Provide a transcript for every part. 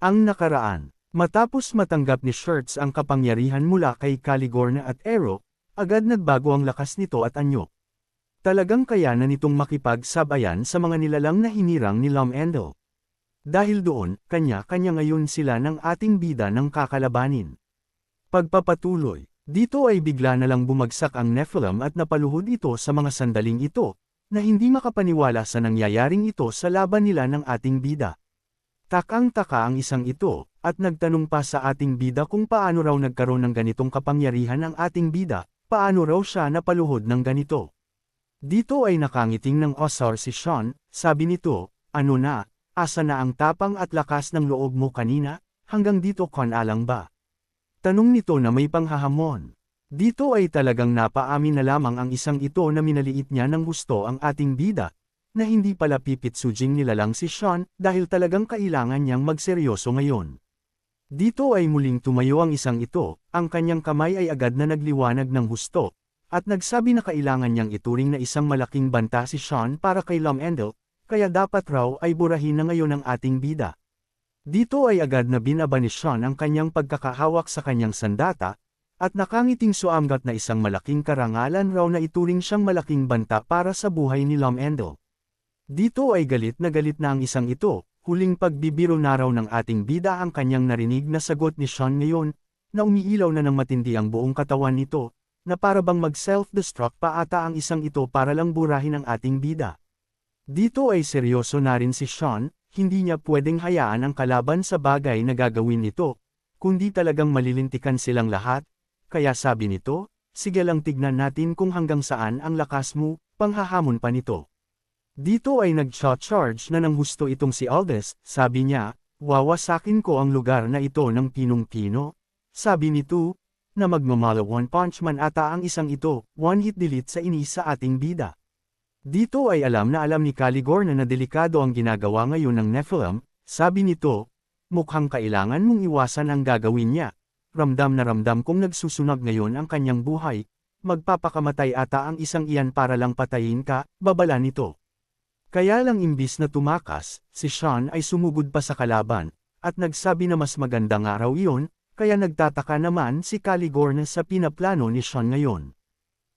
Ang nakaraan. Matapos matanggap ni Shirts ang kapangyarihan mula kay Caligorna at Ero, agad nagbago ang lakas nito at anyo. Talagang kaya na nitong makipagsabayan sa mga nilalang na hinirang ni Lom-Endel. Dahil doon, kanya-kanya ngayon sila ng ating bida ng kakalabanin. Pagpapatuloy. Dito ay bigla na lang bumagsak ang Nephilim at napaluhod ito sa mga sandaling ito, na hindi makapaniwala sa nangyayaring ito sa laban nila ng ating bida. Takang-taka ang isang ito, at nagtanong pa sa ating bida kung paano raw nagkaroon ng ganitong kapangyarihan ang ating bida, paano raw siya napaluhod ng ganito. Dito ay nakangiting ng osar si Sean, sabi nito, ano na, asa na ang tapang at lakas ng loob mo kanina, hanggang dito kon alang ba? Tanong nito na may panghahamon. Dito ay talagang napaamin na lamang ang isang ito na minaliit niya ng gusto ang ating bida, na hindi pala pipitsujing nila lang si Sean dahil talagang kailangan niyang magseryoso ngayon. Dito ay muling tumayo ang isang ito, ang kanyang kamay ay agad na nagliwanag ng husto, at nagsabi na kailangan niyang ituring na isang malaking banta si Sean para kay Lom-Endel, kaya dapat raw ay burahin na ngayon ang ating bida. Dito ay agad na binaba ni Sean ang kanyang pagkakahawak sa kanyang sandata, at nakangiting suamgat na isang malaking karangalan raw na ituring siyang malaking banta para sa buhay ni Lom-Endel. Dito ay galit na ang isang ito, huling pagbibiro na raw ng ating bida ang kanyang narinig na sagot ni Sean ngayon, na umiilaw na ng matindi ang buong katawan nito, na para bang mag-self-destruct pa ata ang isang ito para lang burahin ang ating bida. Dito ay seryoso na rin si Sean, hindi niya pwedeng hayaan ang kalaban sa bagay na gagawin nito, kundi talagang malilintikan silang lahat, kaya sabi nito, sige lang tignan natin kung hanggang saan ang lakas mo, panghahamon pa nito. Dito ay nag-charge na ng husto itong si Aldous, sabi niya, wawasakin ko ang lugar na ito ng pinong-pino. Sabi nito, na magmamala one punch man ata ang isang ito, one hit delete sa inis sa ating bida. Dito ay alam na alam ni Caligorna na delikado ang ginagawa ngayon ng Nephilim, sabi nito, mukhang kailangan mong iwasan ang gagawin niya. Ramdam na ramdam kong nagsusunog ngayon ang kanyang buhay, magpapakamatay ata ang isang iyan para lang patayin ka, babala nito. Kaya lang imbis na tumakas, si Sean ay sumugod pa sa kalaban, at nagsabi na mas magandang araw iyon, kaya nagtataka naman si Caligorna sa pinaplano ni Sean ngayon.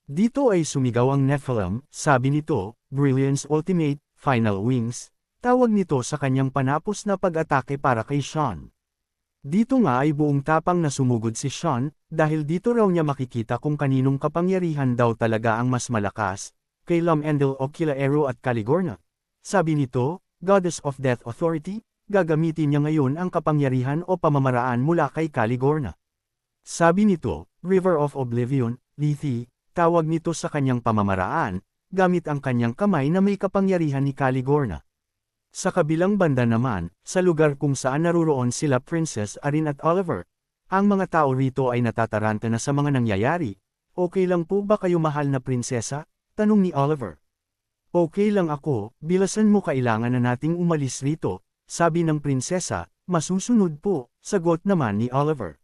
Dito ay sumigaw ang Nephilim, sabi nito, Brilliance Ultimate, Final Wings, tawag nito sa kanyang panapos na pag-atake para kay Sean. Dito nga ay buong tapang na sumugod si Sean, dahil dito raw niya makikita kung kaninong kapangyarihan daw talaga ang mas malakas, kay Lom-Endel o kila Ero at Caligorna. Sabi nito, Goddess of Death Authority, gagamitin niya ngayon ang kapangyarihan o pamamaraan mula kay Caligorna. Sabi nito, River of Oblivion, Lethe, tawag nito sa kanyang pamamaraan, gamit ang kanyang kamay na may kapangyarihan ni Caligorna. Sa kabilang banda naman, sa lugar kung saan naruroon sila Princess Arin at Oliver, ang mga tao rito ay natataranta na sa mga nangyayari. Okay lang po ba kayo mahal na prinsesa? Tanong ni Oliver. Okay lang ako, bilasan mo kailangan na nating umalis rito, sabi ng prinsesa, masusunod po, sagot naman ni Oliver.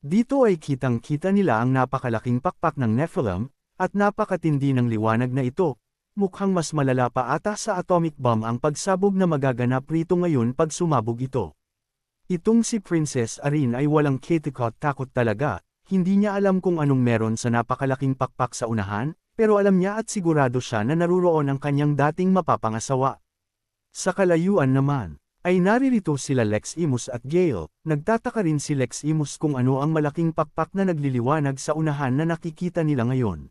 Dito ay kitang-kita nila ang napakalaking pakpak ng Nephilim, at napakatindi ng liwanag na ito, mukhang mas malala pa ata sa atomic bomb ang pagsabog na magaganap rito ngayon pag sumabog ito. Itong si Princess Arin ay walang takot talaga, hindi niya alam kung anong meron sa napakalaking pakpak sa unahan, pero alam niya at sigurado siya na naruroon ang kanyang dating mapapangasawa. Sa kalayuan naman, ay naririto sila Lex-Imus at Gale, nagtataka rin si Lex-Imus kung ano ang malaking pakpak na nagliliwanag sa unahan na nakikita nila ngayon.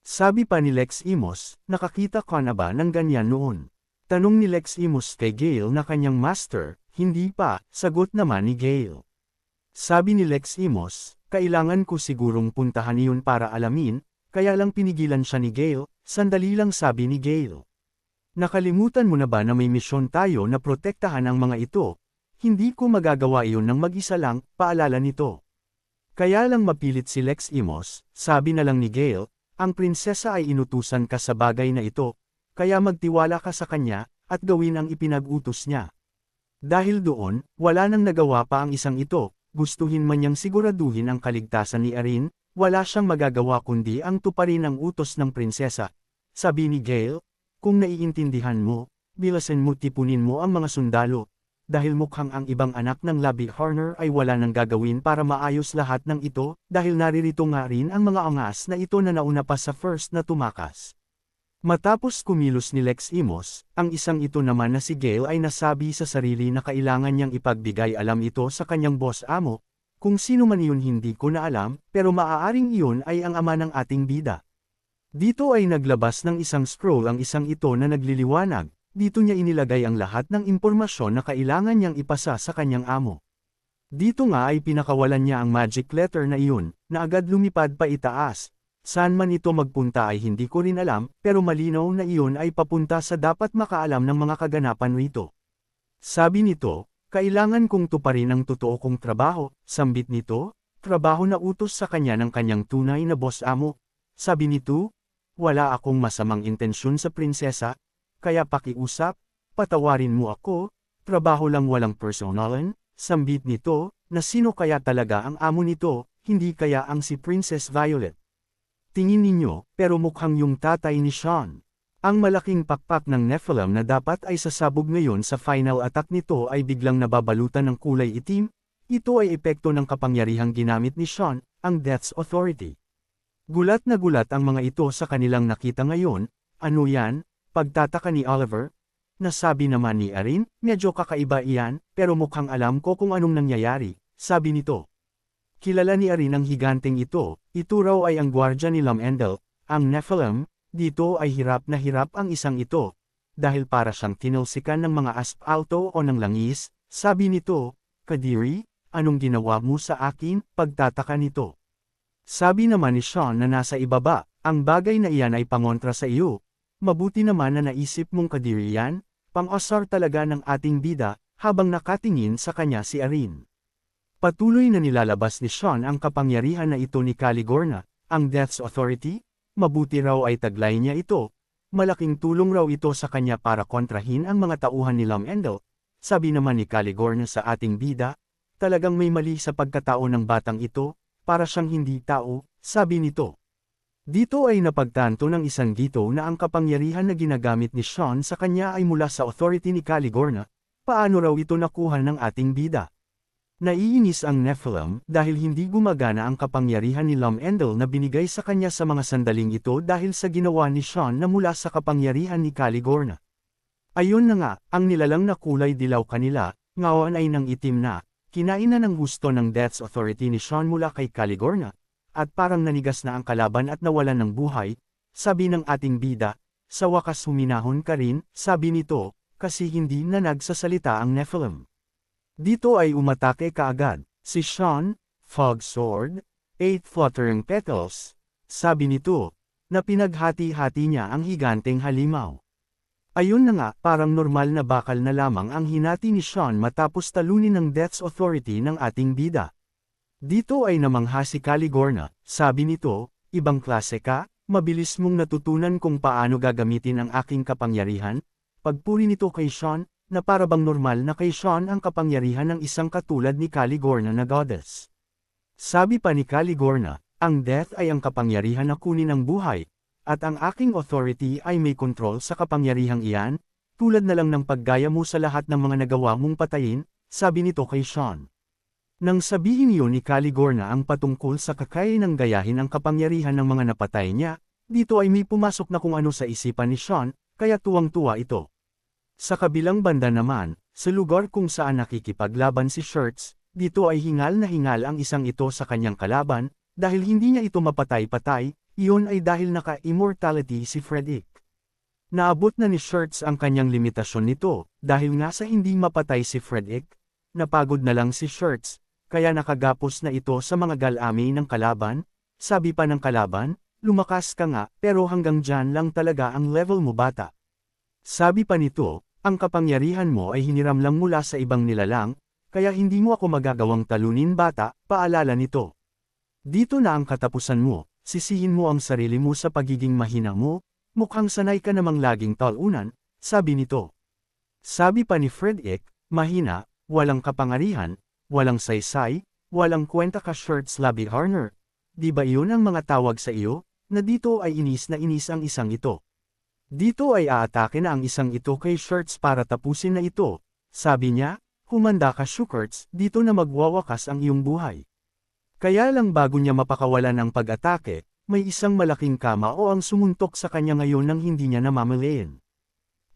Sabi pa ni Lex-Imus, nakakita ka na ba ng ganyan noon? Tanong ni Lex-Imus kay Gale na kanyang master, hindi pa, sagot naman ni Gale. Sabi ni Lex-Imus, kailangan ko sigurong puntahan iyon para alamin, kaya lang pinigilan siya ni Gale, sandali lang sabi ni Gale. Nakalimutan mo na ba na may misyon tayo na protektahan ang mga ito? Hindi ko magagawa iyon ng mag-isa lang, paalala nito. Kaya lang mapilit si Lex-Imus, sabi na lang ni Gale, ang prinsesa ay inutusan ka sa bagay na ito, kaya magtiwala ka sa kanya, at gawin ang ipinag-utos niya. Dahil doon, wala nang nagawa pa ang isang ito, gustuhin man niyang siguraduhin ang kaligtasan ni Arin, wala siyang magagawa kundi ang tuparin ang utos ng prinsesa. Sabi ni Gale, kung naiintindihan mo, bilasan mo tipunin mo ang mga sundalo. dahil mukhang ang ibang anak ng Labi Horner ay wala nang gagawin para maayos lahat ng ito, dahil naririto nga rin ang mga angas na ito na nauna pa sa first na tumakas. Matapos kumilos ni Lex Imos, ang isang ito naman na si Gale ay nasabi sa sarili na kailangan niyang ipagbigay alam ito sa kanyang boss amo, kung sino man iyon hindi ko na alam, pero maaaring iyon ay ang ama ng ating bida. Dito ay naglabas ng isang scroll ang isang ito na nagliliwanag, dito niya inilagay ang lahat ng impormasyon na kailangan niyang ipasa sa kanyang amo. Dito nga ay pinakawalan niya ang magic letter na iyon, na agad lumipad pa itaas. Saan man ito magpunta ay hindi ko rin alam, pero malinaw na iyon ay papunta sa dapat makaalam ng mga kaganapan rito. Sabi nito, kailangan kong tuparin ang totoo kong trabaho, sambit nito, trabaho na utos sa kanya ng kanyang tunay na boss amo. Sabi nito, wala akong masamang intensyon sa prinsesa, kaya pakiusap, patawarin mo ako, trabaho lang walang personalan, sambit nito, na sino kaya talaga ang amo nito, hindi kaya ang si Princess Violet. Tingin ninyo, pero mukhang yung tatay ni Sean. Ang malaking pakpak ng Nephilim na dapat ay sasabog ngayon sa final attack nito ay biglang nababalutan ng kulay itim, ito ay epekto ng kapangyarihang ginamit ni Sean, ang Death's Authority. Gulat na gulat ang mga ito sa kanilang nakita ngayon, ano yan, pagtataka ni Oliver? Nasabi naman ni Erin, medyo kakaiba iyan, pero mukhang alam ko kung anong nangyayari, sabi nito. Kilala ni Erin ang higanteng ito raw ay ang gwardya ni Lum-Endel, ang Nephilim, dito ay hirap na hirap ang isang ito, dahil para siyang tinulsikan ng mga asp-alto o ng langis, sabi nito, Kadiri, anong ginawa mo sa akin, pagtataka nito. Sabi naman ni Sean na nasa ibaba, ang bagay na iyan ay pangontra sa iyo, mabuti naman na naisip mong Kadiri yan, pang-asar talaga ng ating bida, habang nakatingin sa kanya si Erin. Patuloy na nilalabas ni Sean ang kapangyarihan na ito ni Caligorna, ang Death's Authority, mabuti raw ay taglay niya ito, malaking tulong raw ito sa kanya para kontrahin ang mga tauhan ni Lum-Endel, sabi naman ni Caligorna sa ating bida, talagang may mali sa pagkatao ng batang ito, para siyang hindi tao, sabi nito. Dito ay napagtanto ng isang dito na ang kapangyarihan na ginagamit ni Sean sa kanya ay mula sa authority ni Caligorna, paano raw ito nakuha ng ating bida? Naiinis ang Nephilim dahil hindi gumagana ang kapangyarihan ni Lum-Endel na binigay sa kanya sa mga sandaling ito dahil sa ginawa ni Sean na mula sa kapangyarihan ni Caligorna. Ayon na nga, ang nilalang na kulay dilaw kanila, ngayon ay nang itim na, kinain na ng gusto ng Death's Authority ni Sean mula kay Caligorna, at parang nanigas na ang kalaban at nawalan ng buhay, sabi ng ating bida, sa wakas huminahon ka rin, sabi nito, kasi hindi na nagsasalita ang Nephilim. Dito ay umatake kaagad, si Sean, Fog Sword, 8 Fluttering Petals, sabi nito, na pinaghati-hati niya ang higanteng halimaw. Ayun na nga, parang normal na bakal na lamang ang hinati ni Sean matapos talunin ng Death's Authority ng ating bida. Dito ay namangha si Caligorna, sabi nito, ibang klase ka, mabilis mong natutunan kung paano gagamitin ang aking kapangyarihan, pagpuri nito kay Sean, na para bang normal na kay Sean ang kapangyarihan ng isang katulad ni Caligorna na goddess. Sabi pa ni Caligorna, ang death ay ang kapangyarihan na kunin ang buhay, at ang aking authority ay may kontrol sa kapangyarihang iyan, tulad na lang ng paggaya mo sa lahat ng mga nagawa mong patayin, sabi nito kay Sean. Nang sabihin iyon ni Caligorna ang patungkol sa kakayahan ng gayahin ang kapangyarihan ng mga napatay niya, dito ay may pumasok na kung ano sa isipan ni Sean, kaya tuwang-tuwa ito. Sa kabilang banda naman, sa lugar kung saan nakikipaglaban si Shirts, dito ay hingal na hingal ang isang ito sa kanyang kalaban, dahil hindi niya ito mapatay-patay, iyon ay dahil naka-immortality si Frederick. Naabot na ni Shirts ang kanyang limitasyon nito, dahil nga sa hindi mapatay si Frederick, napagod na lang si Shirts, kaya nakagapos na ito sa mga galami ng kalaban, sabi pa ng kalaban, lumakas ka nga, pero hanggang dyan lang talaga ang level mo bata. Sabi pa nito, ang kapangyarihan mo ay hiniram lang mula sa ibang nilalang, kaya hindi mo ako magagawang talunin bata, paalala nito. Dito na ang katapusan mo, sisihin mo ang sarili mo sa pagiging mahina mo, mukhang sanay ka namang laging talunan, sabi nito. Sabi pa ni Frederick, mahina, walang kapangarihan, walang saysay, walang kwenta ka Shirts Labi Horner. Di ba iyon ang mga tawag sa iyo, na dito ay inis na inis ang isang ito. Dito ay aatake na ang isang ito kay Shirts para tapusin na ito. Sabi niya, Humanda ka Shukurts, dito na magwawakas ang iyong buhay. Kaya lang bago niya mapakawalan ang pag-atake, may isang malaking kamao ang sumuntok sa kanya ngayon nang hindi niya namamalayan.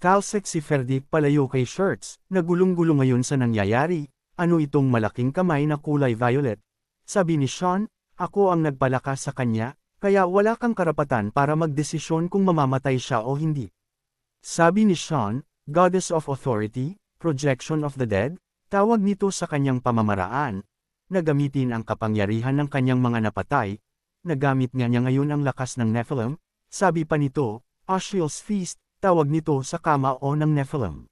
Talsik si Ferdik palayo kay Shirts, nagulong-gulo ngayon sa nangyayari, ano itong malaking kamay na kulay violet? Sabi ni Sean, ako ang nagpalakas sa kanya, kaya wala kang karapatan para magdesisyon kung mamamatay siya o hindi. Sabi ni Sean, Goddess of Authority, Projection of the Dead, tawag nito sa kanyang pamamaraan, na gamitin ang kapangyarihan ng kanyang mga napatay, nagamit nga niya ngayon ang lakas ng Nephilim, sabi pa nito, Ashiel's Feast, tawag nito sa kamao ng Nephilim.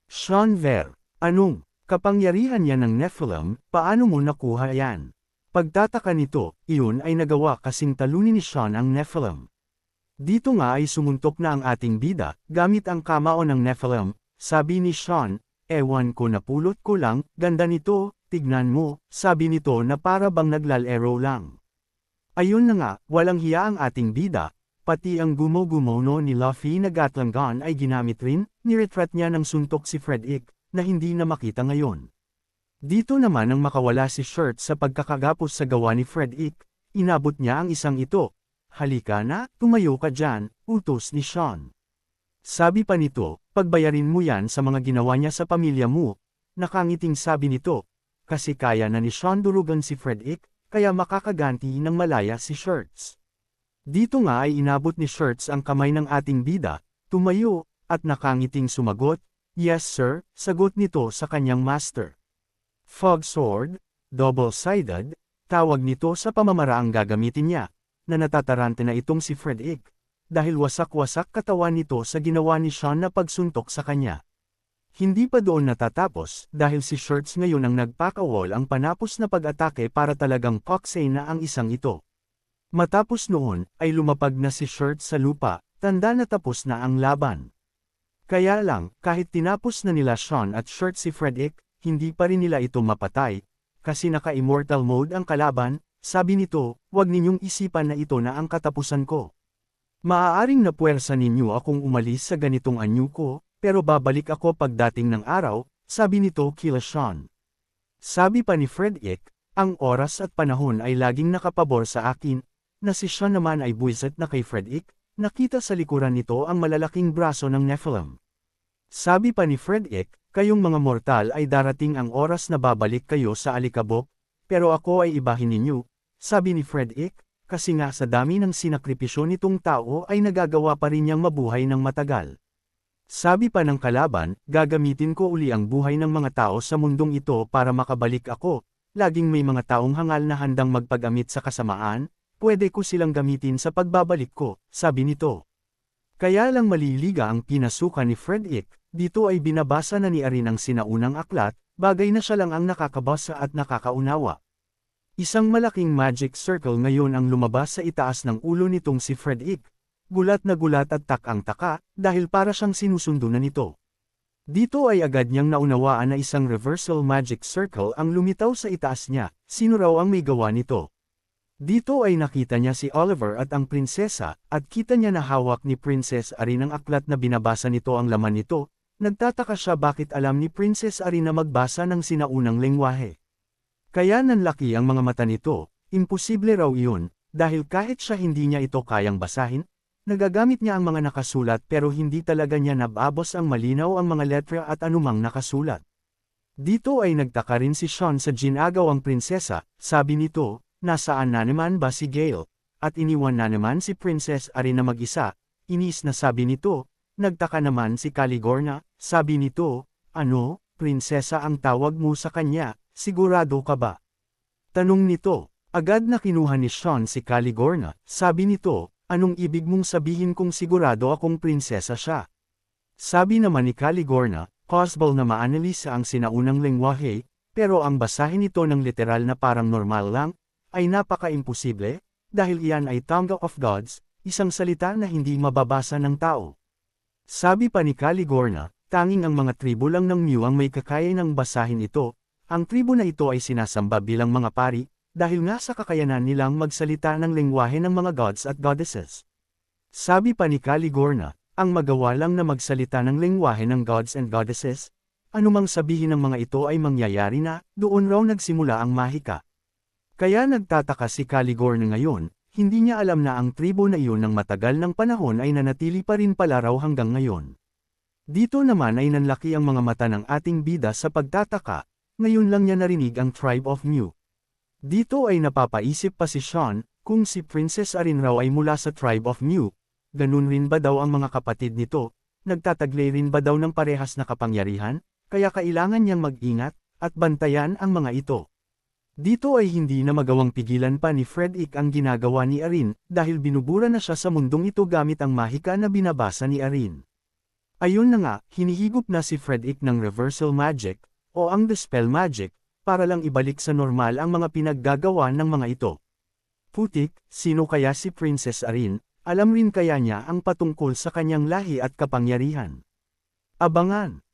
Sean Ver, anong kapangyarihan niya ng Nephilim, paano mo nakuha yan? Pagtataka nito, iyon ay nagawa kasing talunin ni Sean ang Nephilim. Dito nga ay sumuntok na ang ating bida, gamit ang kamao ng Nephilim, sabi ni Sean, ewan ko napulot ko lang, ganda nito, tignan mo, sabi nito na para bang naglalaro lang. Ayun na nga, walang hiya ang ating bida, pati ang gumo-gumono ni Luffy na Gatlangan ay ginamit rin, niretreat niya ng suntok si Freddick, na hindi na makita ngayon. Dito naman ang makawala si Shirt sa pagkakagapos sa gawa ni Freddick, inabot niya ang isang ito. Halika na, tumayo ka dyan, utos ni Sean. Sabi pa nito, pagbayarin mo yan sa mga ginawa niya sa pamilya mo, nakangiting sabi nito, kasi kaya na ni Sean durugan si Freddick, kaya makakaganti ng malaya si Shirts. Dito nga ay inabot ni Shirts ang kamay ng ating bida, tumayo, at nakangiting sumagot, yes sir, sagot nito sa kanyang master. Fog Sword, double-sided, tawag nito sa pamamaraang gagamitin niya, na natatarante na itong si Freddick, dahil wasak-wasak katawan nito sa ginawa ni Sean na pagsuntok sa kanya. Hindi pa doon natatapos, dahil si Shirts ngayon ang nagpakawol ang panapos na pag-atake para talagang koksay na ang isang ito. Matapos noon, ay lumapag na si Shirts sa lupa, tanda na tapos na ang laban. Kaya lang, kahit tinapos na nila Sean at Shirts si Freddick, hindi pa rin nila ito mapatay, kasi naka-immortal mode ang kalaban. Sabi nito, huwag ninyong isipan na ito na ang katapusan ko. Maaaring napuwersa ninyo akong umalis sa ganitong anyo ko, pero babalik ako pagdating ng araw, sabi nito kila Sean. Sabi pa ni Freddick, ang oras at panahon ay laging nakapabor sa akin, na si Sean naman ay buwisit na kay Freddick, nakita sa likuran nito ang malalaking braso ng Nephilim. Sabi pa ni Freddick, kayong mga mortal ay darating ang oras na babalik kayo sa alikabok, pero ako ay ibahin ninyo. Sabi ni Freddick, kasi nga sa dami ng sinakripisyo nitong tao ay nagagawa pa rin niyang mabuhay ng matagal. Sabi pa ng kalaban, gagamitin ko uli ang buhay ng mga tao sa mundong ito para makabalik ako, laging may mga taong hangal na handang magpagamit sa kasamaan, pwede ko silang gamitin sa pagbabalik ko, sabi nito. Kaya lang maliliga ang pinasukan ni Freddick, dito ay binabasa na ni Arin ang sinaunang aklat, bagay na siya lang ang nakakabasa at nakakaunawa. Isang malaking magic circle ngayon ang lumabas sa itaas ng ulo nitong si Freddick. Gulat na gulat at takang-taka, dahil para siyang sinusundo na nito. Dito ay agad niyang naunawaan na isang reversal magic circle ang lumitaw sa itaas niya, sino raw ang may gawa nito. Dito ay nakita niya si Oliver at ang prinsesa, at kita niya na hawak ni Princess Arin ang aklat na binabasa nito ang laman nito, nagtataka siya bakit alam ni Princess Arin na magbasa ng sinaunang lengwahe. Kaya nanlaki ang mga mata nito, imposible raw iyon, dahil kahit siya hindi niya ito kayang basahin, nagagamit niya ang mga nakasulat pero hindi talaga niya nababos ang malinaw ang mga letra at anumang nakasulat. Dito ay nagtaka rin si Sean sa ginagaw ang prinsesa, sabi nito, nasaan na naman ba si Gale, at iniwan na naman si Princess Arin na mag-isa, inis na sabi nito, nagtaka naman si Caligorna, sabi nito, ano, prinsesa ang tawag mo sa kanya, sigurado ka ba? Tanong nito, agad na kinuha ni Sean si Caligorna, sabi nito, anong ibig mong sabihin kung sigurado akong prinsesa siya? Sabi naman ni Caligorna, possible na maanalisa ang sinaunang lengwahe, pero ang basahin ito ng literal na parang normal lang, ay napaka-imposible, dahil iyan ay tongue of gods, isang salita na hindi mababasa ng tao. Sabi pa ni Caligorna, tanging ang mga tribo lang ng Mew ang may kakaya ng basahin ito, ang tribo na ito ay sinasamba bilang mga pari, dahil nga sa kakayanan nilang magsalita ng lengwahe ng mga gods at goddesses. Sabi pa ni Caligorna, ang magawa lang na magsalita ng lengwahe ng gods and goddesses, anumang sabihin ng mga ito ay mangyayari na, doon raw nagsimula ang mahika. Kaya nagtataka si Caligor na ngayon, hindi niya alam na ang tribo na iyon ng matagal ng panahon ay nanatili pa rin pala raw hanggang ngayon. Dito naman ay nanlaki ang mga mata ng ating bida sa pagtataka, ngayon lang niya narinig ang Tribe of Mu. Dito ay napapaisip pa si Sean, kung si Princess Arin raw ay mula sa Tribe of Mu, ganun rin ba daw ang mga kapatid nito, nagtataglay rin ba daw ng parehas na kapangyarihan, kaya kailangan niyang mag-ingat, at bantayan ang mga ito. Dito ay hindi na magawang pigilan pa ni Frederick ang ginagawa ni Arin, dahil binubura na siya sa mundong ito gamit ang mahika na binabasa ni Arin. Ayun na nga, hinihigop na si Frederick ng reversal magic, o ang dispel magic, para lang ibalik sa normal ang mga pinaggagawa ng mga ito. Putik, sino kaya si Princess Arin, alam rin kaya niya ang patungkol sa kanyang lahi at kapangyarihan? Abangan!